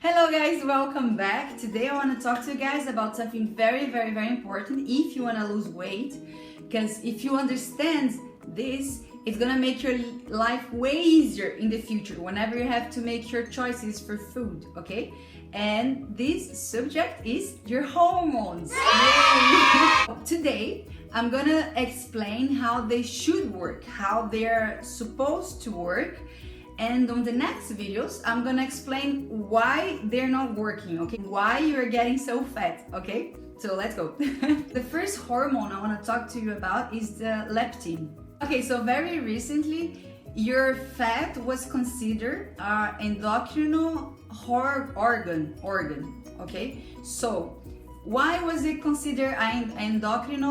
Hello guys, welcome back. Today I want to talk to you guys about something very important if you want to lose weight, because if you understand this, it's gonna make your life way easier in the future whenever you have to make your choices for food, okay? And this subject is your hormones. Today I'm gonna explain how they should work, how they're supposed to work. And on the next videos, I'm gonna explain why they're not working, okay? Why you're getting so fat, okay? So let's go. The first hormone I wanna talk to you about is the leptin. Okay, so very recently, your fat was considered endocrine organ, okay? So, why was it considered an endocrine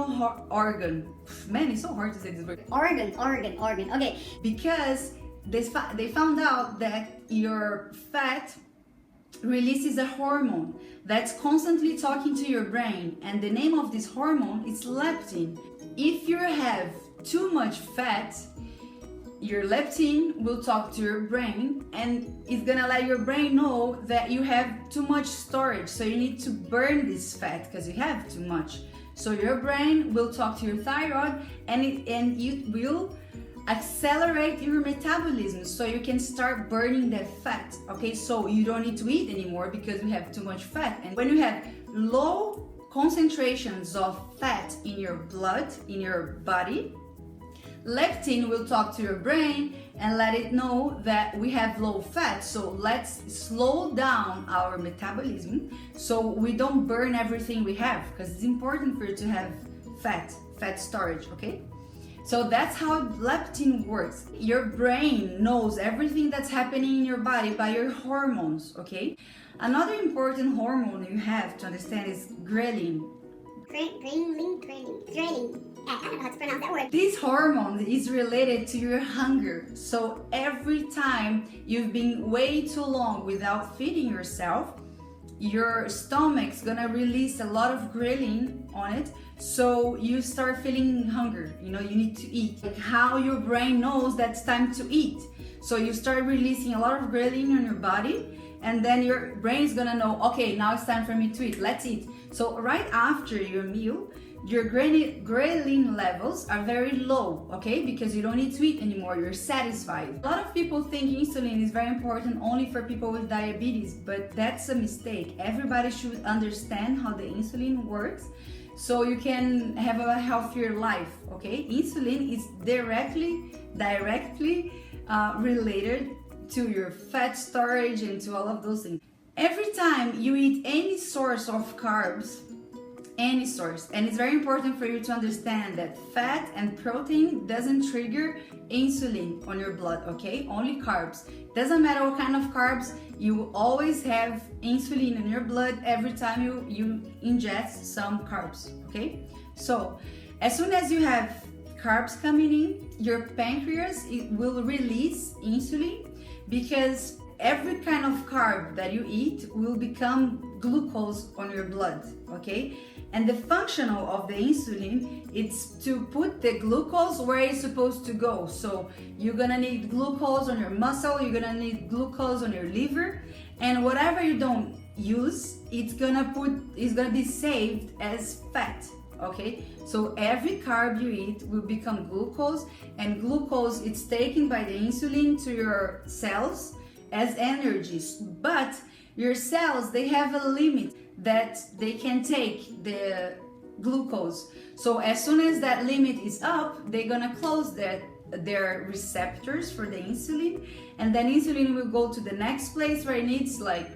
organ? Man, it's so hard to say this word. Organ, okay. Because they found out that your fat releases a hormone that's constantly talking to your brain, and the name of this hormone is leptin. If you have too much fat, your leptin will talk to your brain and it's gonna let your brain know that you have too much storage, so you need to burn this fat because you have too much. So your brain will talk to your thyroid and it will accelerate your metabolism so you can start burning that fat, okay? So you don't need to eat anymore because you have too much fat. And when you have low concentrations of fat in your blood, in your body, leptin will talk to your brain and let it know that we have low fat, so let's slow down our metabolism so we don't burn everything we have, because it's important for you to have fat storage, okay? So that's how leptin works. Your brain knows everything that's happening in your body by your hormones, okay? Another important hormone you have to understand is ghrelin. Ghrelin. I don't know how to pronounce that word. This hormone is related to your hunger. So every time you've been way too long without feeding yourself, your stomach's gonna release a lot of ghrelin on it, so you start feeling hunger. You know, you need to eat. Like how your brain knows that it's time to eat. So you start releasing a lot of ghrelin on your body, and then your brain is gonna know, okay, now it's time for me to eat, let's eat. So right after your meal, your ghrelin levels are very low, okay? Because you don't need to eat anymore, you're satisfied. A lot of people think insulin is very important only for people with diabetes, but that's a mistake. Everybody should understand how the insulin works so you can have a healthier life, okay? Insulin is directly related to your fat storage and to all of those things. Every time you eat any source of carbs, any source, and it's very important for you to understand that fat and protein doesn't trigger insulin on your blood, okay? Only carbs. Doesn't matter what kind of carbs, you will always have insulin in your blood every time you ingest some carbs, okay? So as soon as you have carbs coming in, your pancreas will release insulin, because every kind of carb that you eat will become glucose on your blood, okay? And the function of the insulin is to put the glucose where it's supposed to go. So you're gonna need glucose on your muscle, you're gonna need glucose on your liver, and whatever you don't use, it's gonna be saved as fat, okay? So every carb you eat will become glucose, and glucose is taken by the insulin to your cells as energies. But your cells, they have a limit that they can take the glucose. So as soon as that limit is up, they're gonna close their receptors for the insulin, and then insulin will go to the next place where it needs, like,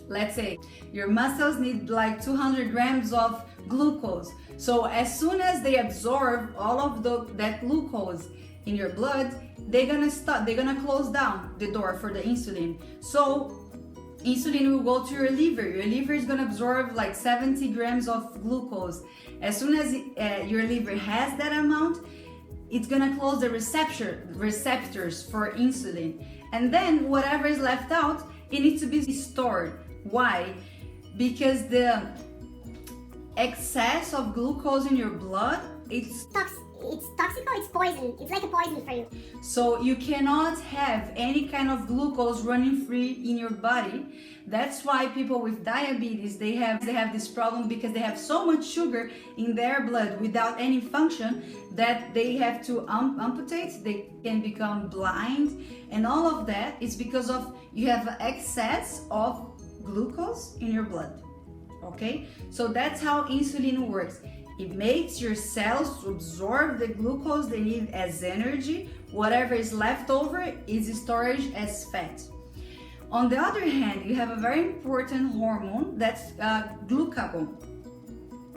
let's say your muscles need like 200 grams of glucose. So as soon as they absorb all of that glucose in your blood, they're gonna close down the door for the insulin. So insulin will go to your liver. Your liver is gonna absorb like 70 grams of glucose. As soon as your liver has that amount, it's gonna close the receptors for insulin. And then whatever is left out, it needs to be stored. Why? Because the excess of glucose in your blood, it's it's toxic, it's poison. It's like a poison for you. So you cannot have any kind of glucose running free in your body. That's why people with diabetes, they have this problem, because they have so much sugar in their blood without any function that they have to amputate. They can become blind, and all of that is because of you have excess of glucose in your blood. Okay, so that's how insulin works. It makes your cells absorb the glucose they need as energy. Whatever is left over is stored as fat. On the other hand, you have a very important hormone, that's glucagon.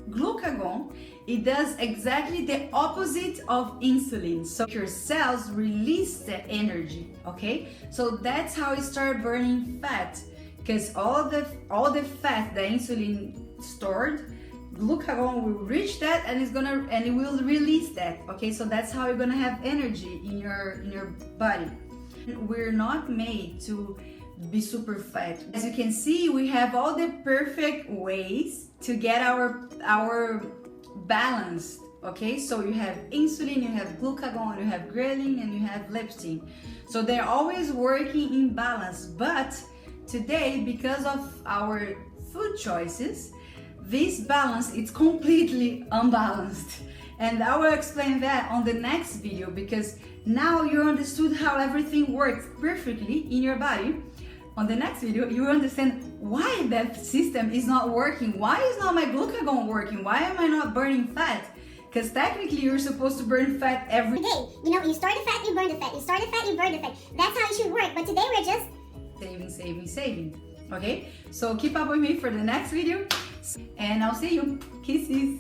Glucagon, it does exactly the opposite of insulin. So your cells release the energy, okay? So that's how it starts burning fat, because all the fat that insulin stored, glucagon will reach that and it will release that. Okay, so that's how you're gonna have energy in your body. We're not made to be super fat. As you can see, we have all the perfect ways to get our balance. Okay, so you have insulin, you have glucagon, you have ghrelin, and you have leptin. So they're always working in balance. But today, because of our food choices, this balance is completely unbalanced, and I will explain that on the next video, because now you understood how everything works perfectly in your body. On the next video, you will understand why that system is not working. Why is not my glucagon working? Why am I not burning fat? Because technically you're supposed to burn fat every day. You know, you store the fat, you burn the fat. You store the fat, you burn the fat. That's how it should work. But today we're just saving. Okay, so keep up with me for the next video, and I'll see you. Kisses.